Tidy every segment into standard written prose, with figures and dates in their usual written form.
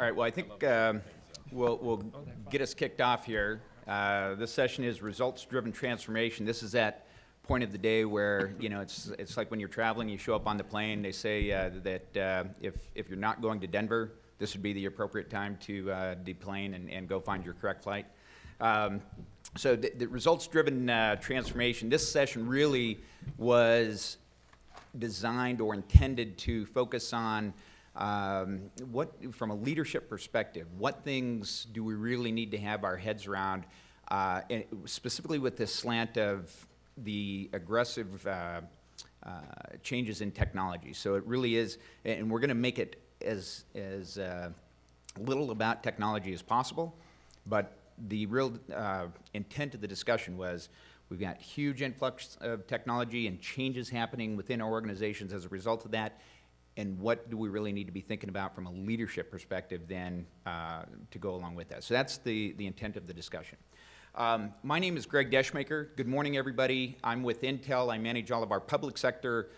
right, well, I think we'll get us kicked off here. This session is results-driven transformation. This is that point of the day where, you know, it's like when you're traveling, you show up on the plane, they say that if you're not going to Denver, this would be the appropriate time to deplane and go find your correct flight. So the results-driven transformation, this session really was designed or intended to focus on from a leadership perspective, what things do we really need to have our heads around, and specifically with this slant of the aggressive changes in technology. So it really is, and we're going to make it as little about technology as possible, but the real intent of the discussion was we've got huge influx of technology and changes happening within our organizations as a result of that, and what do we really need to be thinking about from a leadership perspective then to go along with that. So that's the intent of the discussion. My name is Gregg Descheemaeker. Good morning, everybody. I'm with Intel. I manage all of our public sector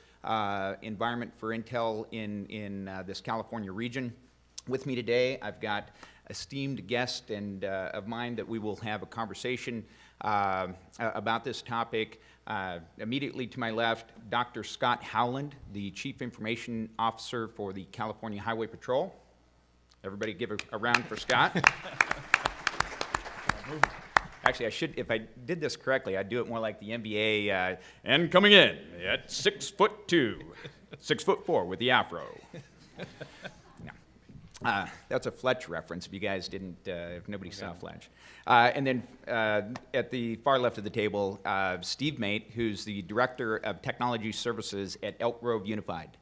environment for Intel in this California region. With me today, I've got esteemed guest and of mine that we will have a conversation about this topic. Immediately to my left, Dr. Scott Howland, the Chief Information Officer for the California Highway Patrol. Everybody give a round for Scott. Actually, I should, if I did this correctly, I'd do it more like the NBA, and coming in at 6'2", 6'4" with the afro. That's a Fletch reference if you guys didn't, if nobody saw Fletch. And then at the far left of the table, Steve Mate, who's the Director of Technology Services at Elk Grove Unified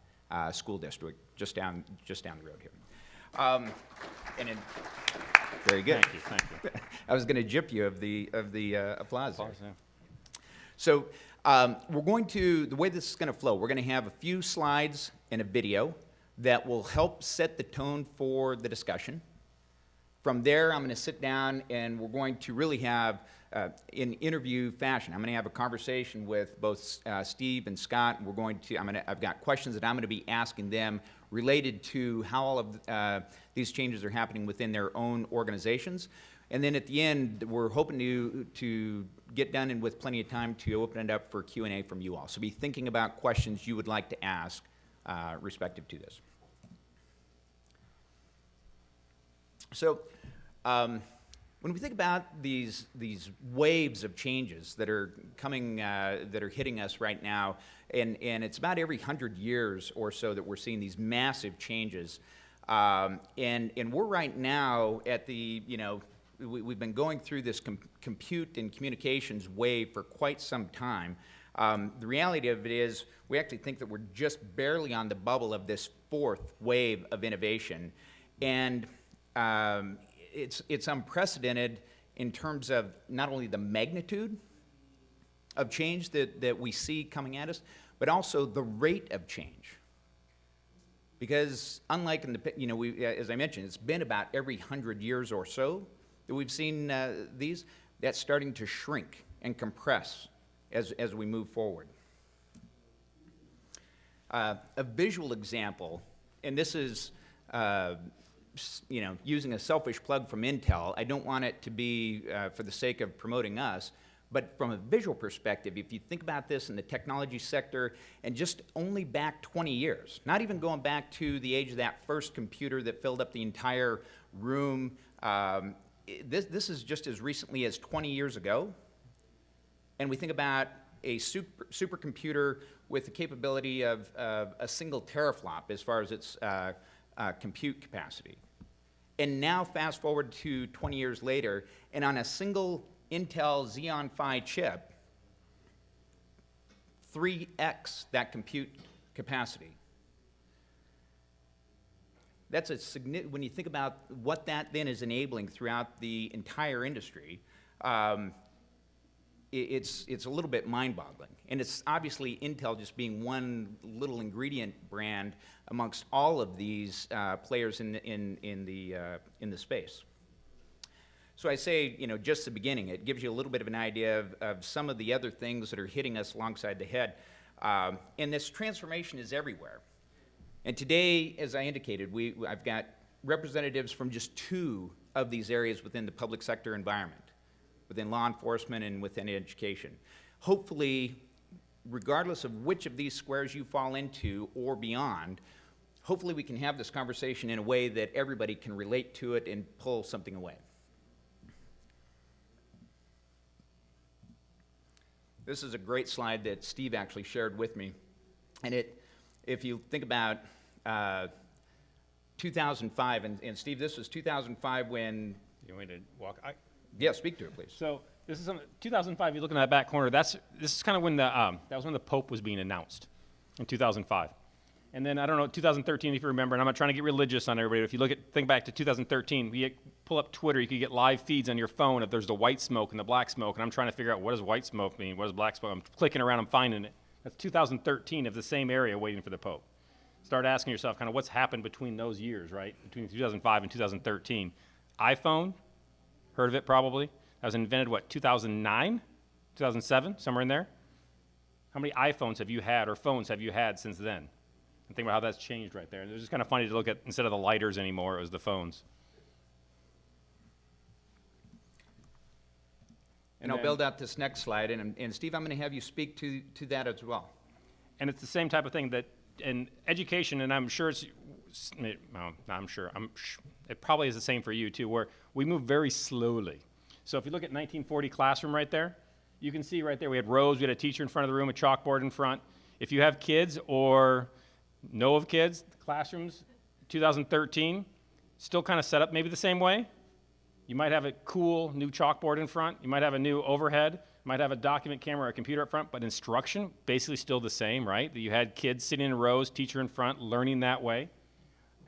School District, just down the road here. And then, very good. Thank you. I was going to gyp you of the applause. Yeah. So we're going to, the way this is going to flow, we're going to have a few slides and a video that will help set the tone for the discussion. From there, I'm going to sit down and we're going to really have, in interview fashion, I'm going to have a conversation with both Steve and Scott. We're going to, I've got questions that I'm going to be asking them related to how all of these changes are happening within their own organizations. And then at the end, we're hoping to get done and with plenty of time to open it up for Q&A from you all. So be thinking about questions you would like to ask respective to this. So when we think about these waves of changes that are coming, that are hitting us right now, and it's about every 100 years or so that we're seeing these massive changes, and we're right now at the, you know, we've been going through this compute and communications wave for quite some time. The reality of it is we actually think that we're just barely on the bubble of this fourth wave of innovation, and it's unprecedented in terms of not only the magnitude of change that we see coming at us, but also the rate of change. Because unlike in the, you know, as I mentioned, it's been about every 100 years or so that we've seen these. That's starting to shrink and compress as we move forward. A visual example, and this is, you know, using a selfish plug from Intel. I don't want it to be for the sake of promoting us, but from a visual perspective, if you think about this in the technology sector, and just only back 20 years, not even going back to the age of that first computer that filled up the entire room, this is just as recently as 20 years ago. And we think about a supercomputer with the capability of a single teraflop as far as its compute capacity. And now fast forward to 20 years later, and on a single Intel Xeon Phi chip, 3x that compute capacity. That's a significant, when you think about what that then is enabling throughout the entire industry, it's a little bit mind-boggling. And it's obviously Intel just being one little ingredient brand amongst all of these players in the space. So I say, you know, just the beginning. It gives you a little bit of an idea of some of the other things that are hitting us alongside the head. And this transformation is everywhere. And today, as I indicated, I've got representatives from just 2 of these areas within the public sector environment, within law enforcement and within education. Hopefully, regardless of which of these squares you fall into or beyond, hopefully we can have this conversation in a way that everybody can relate to it and pull something away. This is a great slide that Steve actually shared with me. And if you think about 2005, and Steve, this was 2005 when... You want me to walk? Yeah, speak to it, please. So this is 2005. You look in that back corner. This is kind of when that was when the Pope was being announced in 2005. And then I don't know 2013 if you remember. And I'm not trying to get religious on everybody. But if you think back to 2013, pull up Twitter. You could get live feeds on your phone if there's the white smoke and the black smoke. And I'm trying to figure out what does white smoke mean? What does black smoke? I'm clicking around. I'm finding it. That's 2013 of the same area waiting for the Pope. Start asking yourself kind of what's happened between those years, right? Between 2005 and 2013. iPhone, heard of it probably. That was invented, what, 2009, 2007, somewhere in there? How many iPhones have you had or phones have you had since then? And think about how that's changed right there. And it was just kind of funny to look at, instead of the lighters anymore, it was the phones. And I'll build out this next slide. And Steve, I'm going to have you speak to that as well. And it's the same type of thing that in education, and I'm sure it probably is the same for you too, where we move very slowly. So if you look at 1940 classroom right there, you can see right there we had rows, we had a teacher in front of the room, a chalkboard in front. If you have kids or know of kids, classrooms, 2013, still kind of set up maybe the same way. You might have a cool new chalkboard in front, you might have a new overhead, you might have a document camera or a computer up front, but instruction, basically still the same, right? That you had kids sitting in rows, teacher in front, learning that way.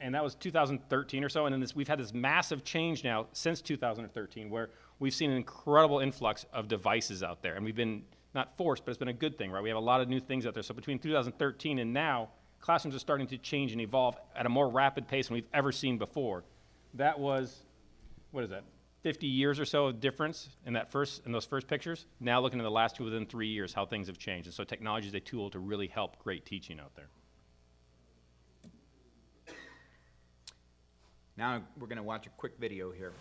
And that was 2013 or so, and then we've had this massive change now since 2013 where we've seen an incredible influx of devices out there, and we've been, not forced, but it's been a good thing, right? We have a lot of new things out there. So between 2013 and now, classrooms are starting to change and evolve at a more rapid pace than we've ever seen before. That was, what is that, 50 years or so of difference in those first pictures. Now looking at the last 2 within 3 years, how things have changed. And so technology is a tool to really help great teaching out there. Now we're going to watch a quick video here.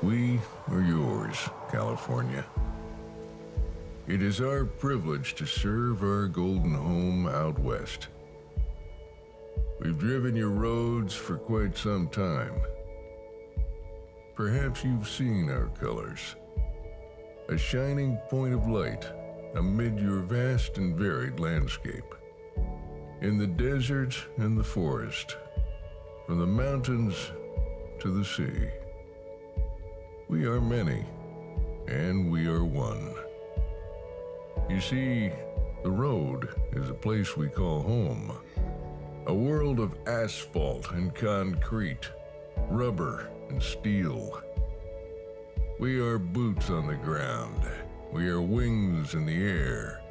We are yours, California. It is our privilege to serve our golden home out west. We've driven your roads for quite some time. Perhaps you've seen our colors. A shining point of light amid your vast and varied landscape. In the desert and the forest, from the mountains to the sea. We are many, and we are one. You see, the road is a place we call home. A world of asphalt and concrete, rubber and steel. We are boots on the ground. We are wings in the air.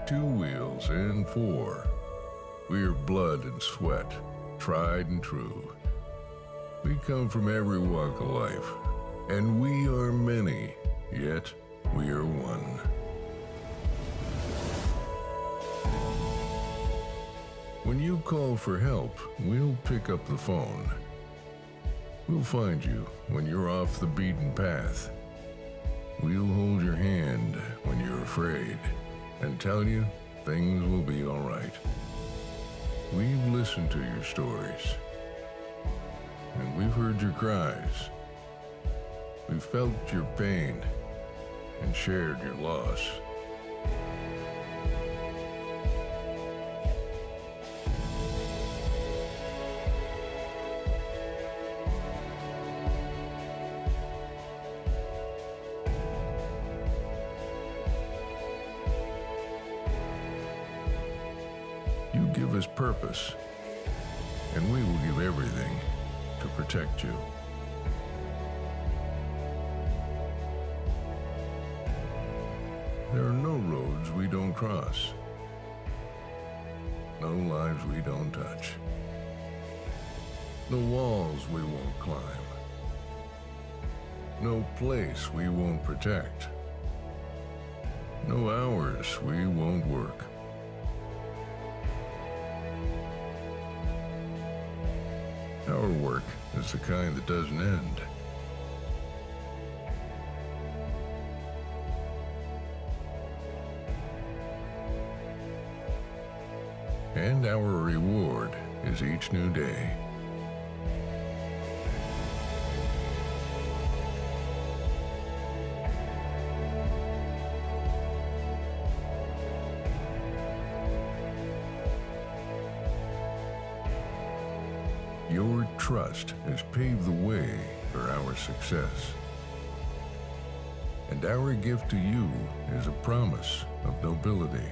2 wheels and 4. We are blood and sweat, tried and true. We come from every walk of life. And we are many, yet we are one. When you call for help, we'll pick up the phone. We'll find you when you're off the beaten path. We'll hold your hand when you're afraid and tell you things will be all right. We've listened to your stories, and we've heard your cries. We've felt your pain and shared your loss. You give us purpose, and we will give everything to protect you. There are no roads we don't cross, no lives we don't touch, no walls we won't climb, no place we won't protect, no hours we won't work. Our work is the kind that doesn't end. And our reward is each new day. Your trust has paved the way for our success. And our gift to you is a promise of nobility.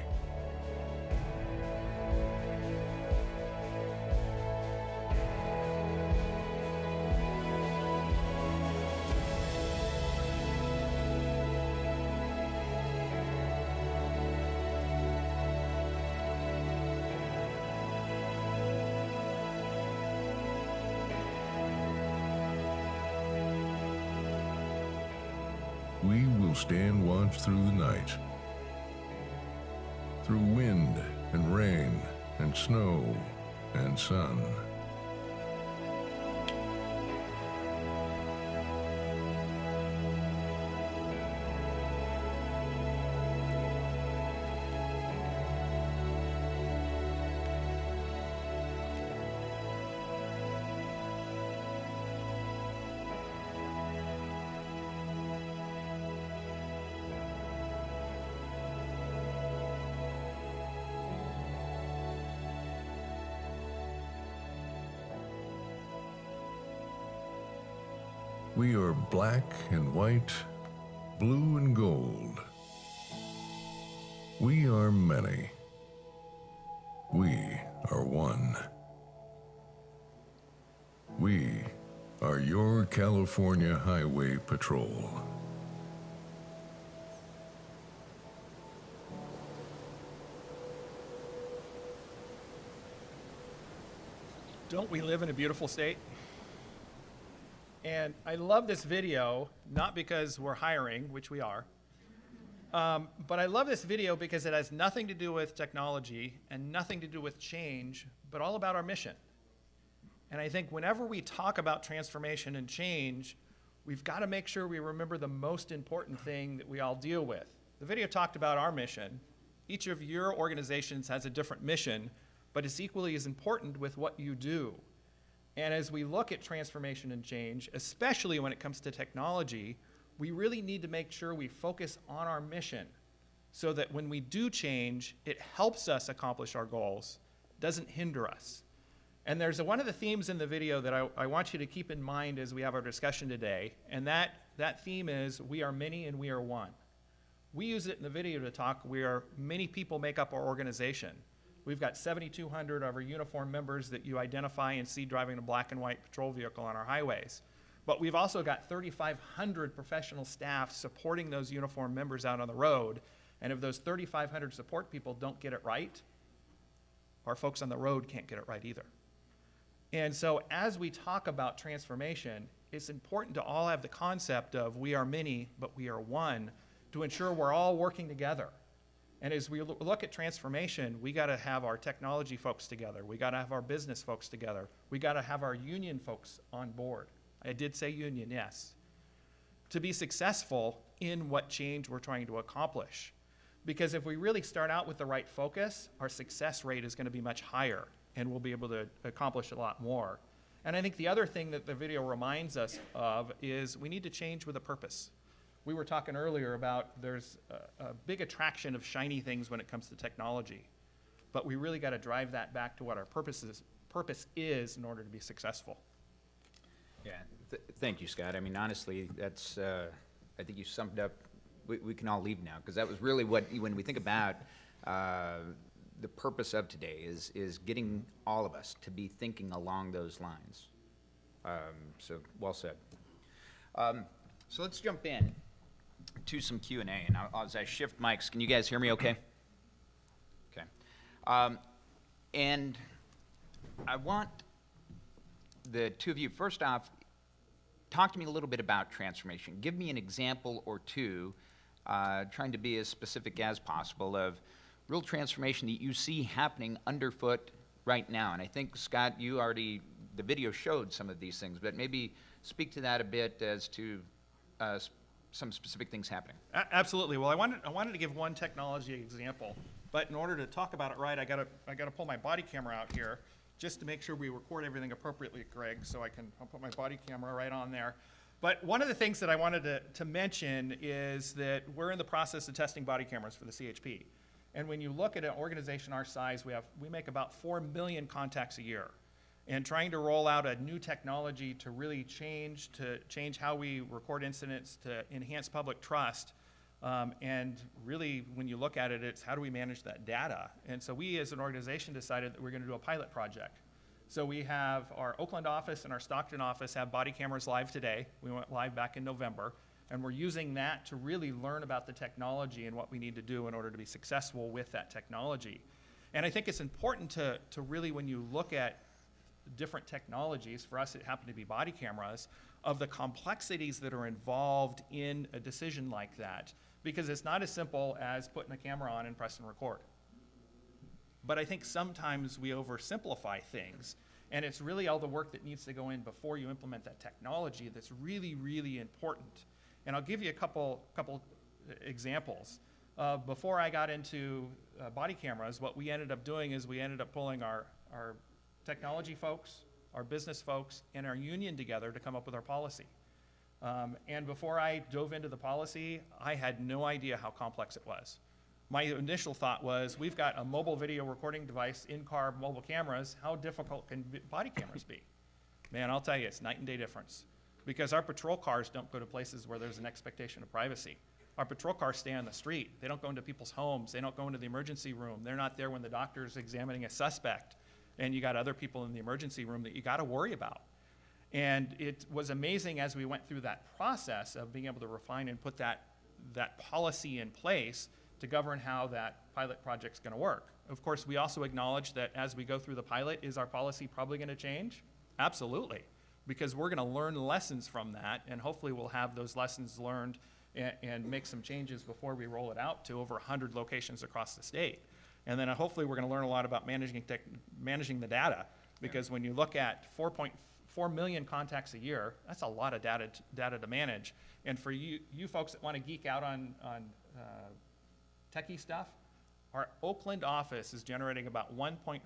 We will stand watch through the night, through wind and rain and snow and sun. We are black and white, blue and gold. We are many. We are one. We are your California Highway Patrol. Don't we live in a beautiful state? And I love this video, not because we're hiring, which we are, but I love this video because it has nothing to do with technology and nothing to do with change, but all about our mission. And I think whenever we talk about transformation and change, we've got to make sure we remember the most important thing that we all deal with. The video talked about our mission. Each of your organizations has a different mission, but it's equally as important with what you do. And as we look at transformation and change, especially when it comes to technology, we really need to make sure we focus on our mission so that when we do change, it helps us accomplish our goals, doesn't hinder us. And there's one of the themes in the video that I want you to keep in mind as we have our discussion today, and that theme is we are many and we are one. We use it in the video to talk, many people make up our organization. We've got 7,200 of our uniformed members that you identify and see driving a black and white patrol vehicle on our highways. But we've also got 3,500 professional staff supporting those uniformed members out on the road. And if those 3,500 support people don't get it right, our folks on the road can't get it right either. And so as we talk about transformation, it's important to all have the concept of we are many, but we are one, to ensure we're all working together. And as we look at transformation, we got to have our technology folks together. We got to have our business folks together. We got to have our union folks on board. I did say union, yes. To be successful in what change we're trying to accomplish. Because if we really start out with the right focus, our success rate is going to be much higher and we'll be able to accomplish a lot more. And I think the other thing that the video reminds us of is we need to change with a purpose. We were talking earlier about there's a big attraction of shiny things when it comes to technology, but we really got to drive that back to what our purpose is in order to be successful. Yeah, thank you, Scott. I mean, honestly, that's, I think you summed up, we can all leave now, because that was really what, when we think about the purpose of today is getting all of us to be thinking along those lines. So, well said. So let's jump in. to some Q&A. And as I shift mics, can you guys hear me okay? Okay. And I want the two of you, first off, talk to me a little bit about transformation. Give me an example or two, trying to be as specific as possible, of real transformation that you see happening underfoot right now. And I think, Scott, you already, the video showed some of these things, but maybe speak to that a bit as to some specific things happening. Absolutely. Well, I wanted to give one technology example, but in order to talk about it right, I gotta pull my body camera out here just to make sure we record everything appropriately, Greg. So I'll put my body camera right on there. But one of the things that I wanted to mention is that we're in the process of testing body cameras for the CHP. And when you look at an organization our size, we make about 4 million contacts a year. And trying to roll out a new technology to really change how we record incidents, to enhance public trust, and really, when you look at it, it's how do we manage that data? And so we, as an organization, decided that we're going to do a pilot project. So we have our Oakland office and our Stockton office have body cameras live today. We went live back in November, and we're using that to really learn about the technology and what we need to do in order to be successful with that technology. And I think it's important to really, when you look at different technologies, for us it happened to be body cameras, of the complexities that are involved in a decision like that, because it's not as simple as putting a camera on and press and record. But I think sometimes we oversimplify things, and it's really all the work that needs to go in before you implement that technology that's really, really important. And I'll give you a couple examples. Before I got into body cameras, what we ended up doing is we ended up pulling our technology folks, our business folks, and our union together to come up with our policy. And before I dove into the policy, I had no idea how complex it was. My initial thought was, we've got a mobile video recording device, in-car mobile cameras, how difficult can body cameras be? Man, I'll tell you, it's night and day difference. Because our patrol cars don't go to places where there's an expectation of privacy. Our patrol cars stay on the street. They don't go into people's homes. They don't go into the emergency room. They're not there when the doctor's examining a suspect. And you got other people in the emergency room that you got to worry about. And it was amazing as we went through that process of being able to refine and put that policy in place to govern how that pilot project's going to work. Of course, we also acknowledge that as we go through the pilot, is our policy probably going to change? Absolutely, because we're going to learn lessons from that, and hopefully we'll have those lessons learned and make some changes before we roll it out to over 100 locations across the state. And then hopefully we're going to learn a lot about managing the data, because when you look at 4.4 million contacts a year, that's a lot of data to manage. And for you folks that want to geek out on techie stuff, our Oakland office is generating about 1.5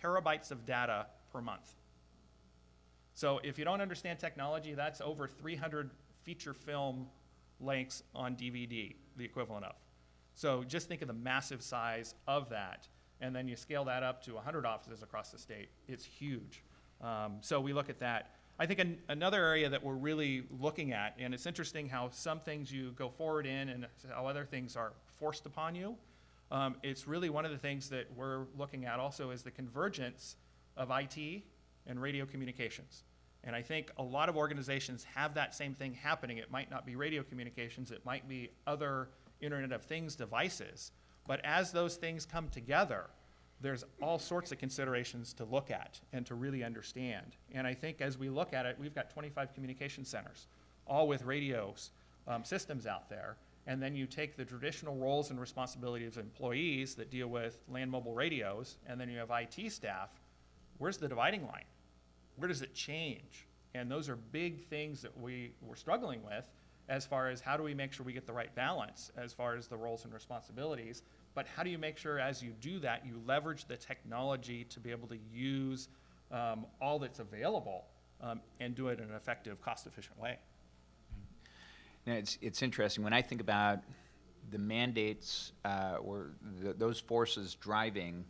terabytes of data per month. So if you don't understand technology, that's over 300 feature film lengths on DVD, the equivalent of. So just think of the massive size of that, and then you scale that up to 100 offices across the state. It's huge. So we look at that. I think another area that we're really looking at, and it's interesting how some things you go forward in and how other things are forced upon you. It's really one of the things that we're looking at also is the convergence of IT and radio communications. And I think a lot of organizations have that same thing happening. It might not be radio communications, it might be other Internet of Things devices. But as those things come together, there's all sorts of considerations to look at and to really understand. And I think as we look at it, we've got 25 communication centers, all with radios, systems out there. And then you take the traditional roles and responsibilities of employees that deal with land mobile radios, and then you have IT staff. Where's the dividing line? Where does it change? And those are big things that we're struggling with as far as how do we make sure we get the right balance as far as the roles and responsibilities. But how do you make sure as you do that, you leverage the technology to be able to use all that's available and do it in an effective, cost-efficient way? Now, it's interesting. When I think about the mandates or those forces driving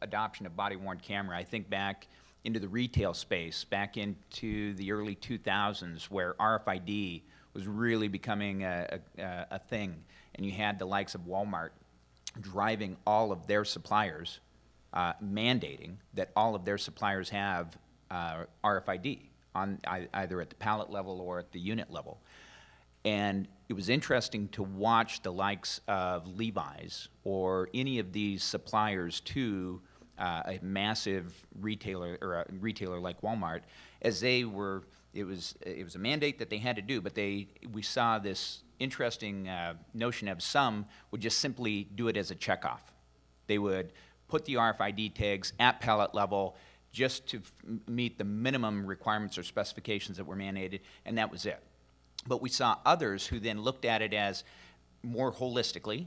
adoption of body-worn camera, I think back into the retail space, back into the early 2000s, where RFID was really becoming a thing. And you had the likes of Walmart driving all of their suppliers, mandating that all of their suppliers have RFID on either at the pallet level or at the unit level. And it was interesting to watch the likes of Levi's or any of these suppliers to a massive retailer or a retailer like Walmart, as they were. It was a mandate that they had to do, but we saw this interesting notion of some would just simply do it as a checkoff. They would put the RFID tags at pallet level just to meet the minimum requirements or specifications that were mandated, and that was it. But we saw others who then looked at it as more holistically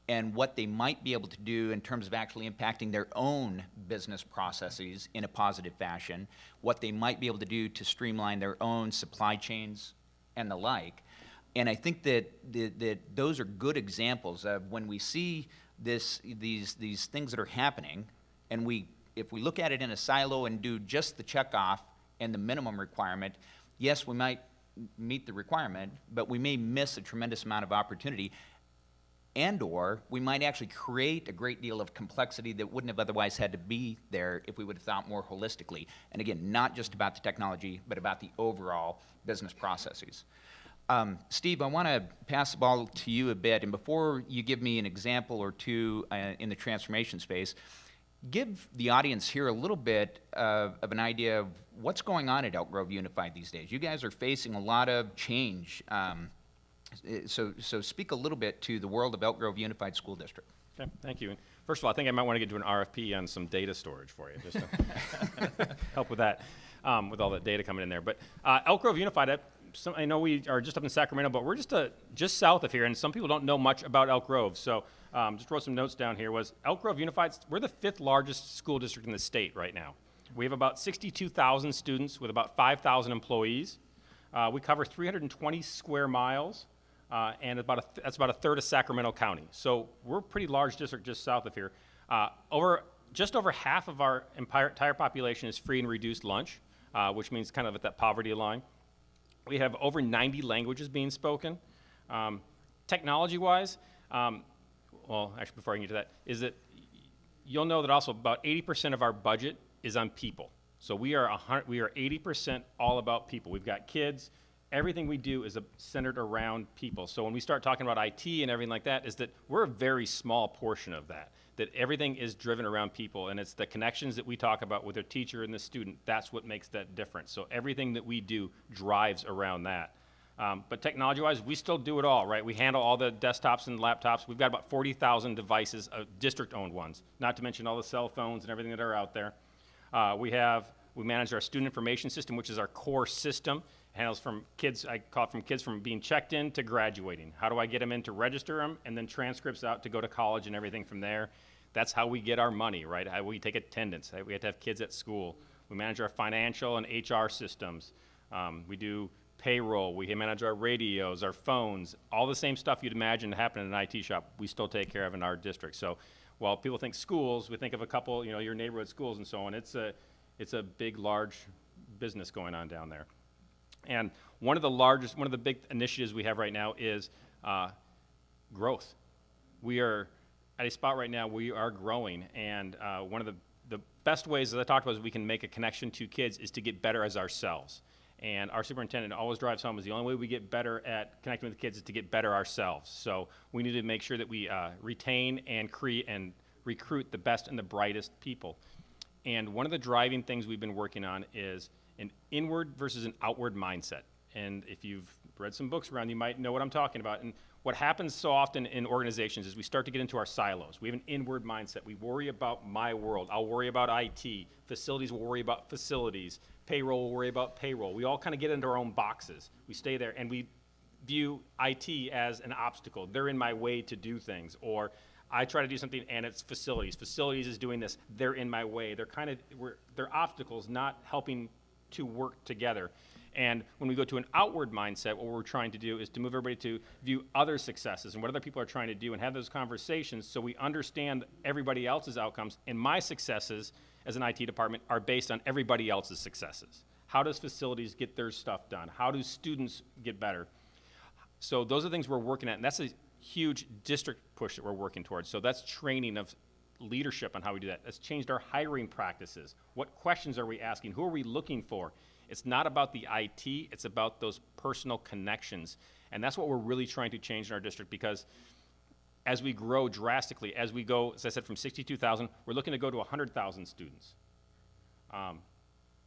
and what they might be able to do in terms of actually impacting their own business processes in a positive fashion, what they might be able to do to streamline their own supply chains and the like. And I think that those are good examples of when we see these things that are happening, and if we look at it in a silo and do just the checkoff and the minimum requirement, yes, we might meet the requirement, but we may miss a tremendous amount of opportunity, and or we might actually create a great deal of complexity that wouldn't have otherwise had to be there if we would have thought more holistically. And again, not just about the technology, but about the overall business processes. Steve, I want to pass the ball to you a bit, and before you give me an example or two in the transformation space, give the audience here a little bit of an idea of what's going on at Elk Grove Unified these days. You guys are facing a lot of change. So speak a little bit to the world of Elk Grove Unified School District. Okay, thank you. And first of all, I think I might want to get to an RFP on some data storage for you, just to help with that, with all that data coming in there. But Elk Grove Unified, I know we are just up in Sacramento, but we're just south of here, and some people don't know much about Elk Grove. So just wrote some notes down here. Was Elk Grove Unified, we're the 5th largest school district in the state right now. We have about 62,000 students with about 5,000 employees. We cover 320 square miles. And that's about a third of Sacramento County. So we're a pretty large district just south of here. Just over half of our entire population is free and reduced lunch, which means kind of at that poverty line. We have over 90 languages being spoken. Technology-wise, well, actually, before I get to that, is that you'll know that also about 80% of our budget is on people. So we are 80% all about people. We've got kids. Everything we do is centered around people. So when we start talking about IT and everything like that, is that we're a very small portion of that everything is driven around people, and it's the connections that we talk about with the teacher and the student. That's what makes that difference. So everything that we do drives around that. But technology-wise, we still do it all, right? We handle all the desktops and laptops. We've got about 40,000 devices, district-owned ones, not to mention all the cell phones and everything that are out there. We manage our student information system, which is our core system. Handles from kids, I call it from kids from being checked in to graduating. How do I get them in to register them, and then transcripts out to go to college and everything from there. That's how we get our money, right? How we take attendance. We have to have kids at school. We manage our financial and HR systems. We do payroll. We manage our radios, our phones, all the same stuff you'd imagine to happen in an IT shop, we still take care of in our district. So while people think schools, we think of a couple, your neighborhood schools and so on. It's a big, large business going on down there. And one of the big initiatives we have right now is growth. We are at a spot right now, we are growing, and one of the best ways that I talked about is we can make a connection to kids is to get better as ourselves. And our superintendent always drives home is the only way we get better at connecting with the kids is to get better ourselves. So we need to make sure that we retain and create and recruit the best and the brightest people. And one of the driving things we've been working on is an inward versus an outward mindset. And if you've read some books around, you might know what I'm talking about. And what happens so often in organizations is we start to get into our silos. We have an inward mindset. We worry about my world. I'll worry about IT. Facilities will worry about facilities. Payroll will worry about payroll. We all kind of get into our own boxes. We stay there, and we view IT as an obstacle. They're in my way to do things. Or I try to do something, and it's facilities. Facilities is doing this. They're in my way. They're obstacles, not helping to work together. And when we go to an outward mindset, what we're trying to do is to move everybody to view other successes and what other people are trying to do and have those conversations so we understand everybody else's outcomes. And my successes as an IT department are based on everybody else's successes. How does facilities get their stuff done? How do students get better? So those are things we're working at, and that's a huge district push that we're working towards. So that's training of leadership on how we do that. That's changed our hiring practices. What questions are we asking? Who are we looking for? It's not about the IT, it's about those personal connections. And that's what we're really trying to change in our district, because as we grow drastically, as we go, as I said, from 62,000, we're looking to go to 100,000 students.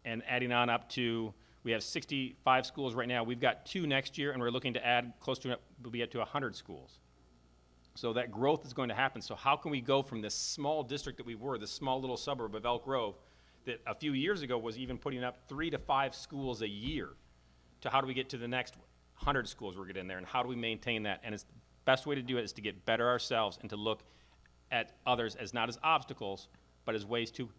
And adding on up to, we have 65 schools right now. We've got 2 next year, and we're looking to add close to, we'll be up to 100 schools. So that growth is going to happen. So how can we go from this small district that we were, this small little suburb of Elk Grove, that a few years ago was even putting up 3 to 5 schools a year, to how do we get to the next 100 schools we're getting in there, and how do we maintain that? And it's the best way to do it is to get better ourselves and to look at others as not as obstacles, but as ways to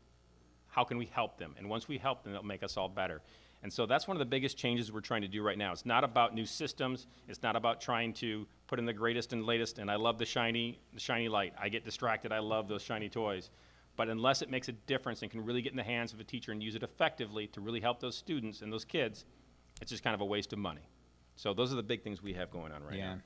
how can we help them? And once we help them, it'll make us all better. And so that's one of the biggest changes we're trying to do right now. It's not about new systems. It's not about trying to put in the greatest and latest, and I love the shiny light. I get distracted. I love those shiny toys. But unless it makes a difference and can really get in the hands of a teacher and use it effectively to really help those students and those kids, it's just kind of a waste of money. So those are the big things we have going on right now.